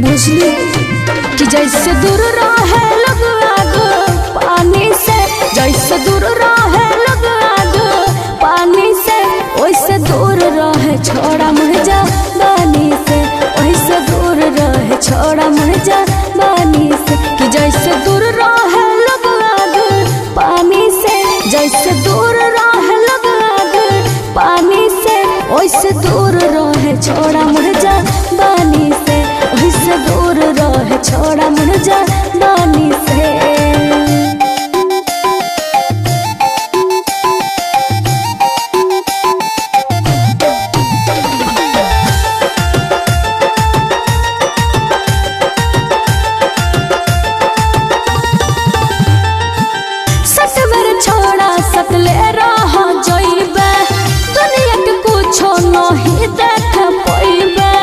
बुझली कि जैसे दूर रहे लोग आग पानी से, जैसे दूर रहे लोग आग पानी से, वैसे दूर रहे छोड़ा मुझा बानी से, वैसे दूर रहे छोड़ा मुझा बानी से। कि जैसे दूर रहे लोग आग पानी से, जैसे दूर रहे लोग आग पानी से, वैसे दूर रहे छोड़ा मुझा बानी से, वैसे दूर रहे छोड़ा मुझा बानी से। सतवर छोड़ा सकले रहा जइबे, दुनिया के कुछो नहीं देख पइबे।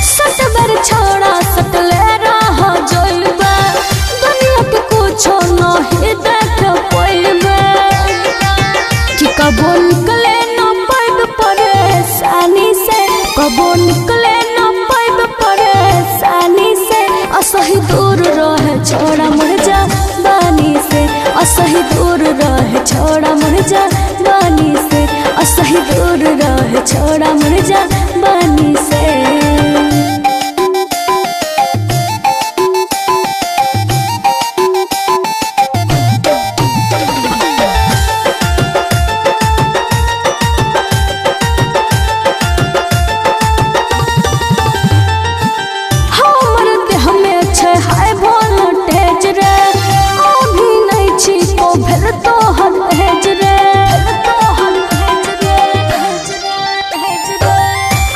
सतवर छोड़ा सकले रहा जइबे, दुनिया के कुछो नहीं देख पइबे। कि कबो निकले न पाइब परेशानी से, कबो निकले न पाइब परेशानी से। असही दूर रहे छोड़ा मुझा बानी से, असही दूर रहे छोड़ा मुझा बानी से, असही दूर रहे छोड़ा मुझा बानी से। हाय वोल्टेज रे, अभी नहीं छिको फिर तो हर हेज रे।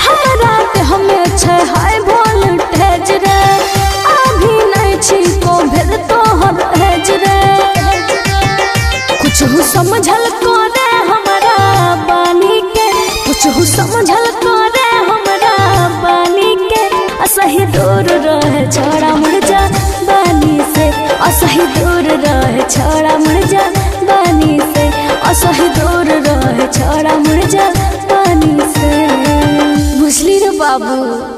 हमारा देह में छे हाय वोल्टेज रे, अभी नहीं छिको फिर तो हर हेज रे। कुछ हो समझल को रे हमारा बानी के, कुछ हो समझल को रे हमारा बानी के। असही दूर रहे छोड़ा मुझा बानी से, असही दूर रहे छोड़ा मुझा बानी से, असही दूर रहे छोड़ा मुझा बानी से। बुझली रे बाबू।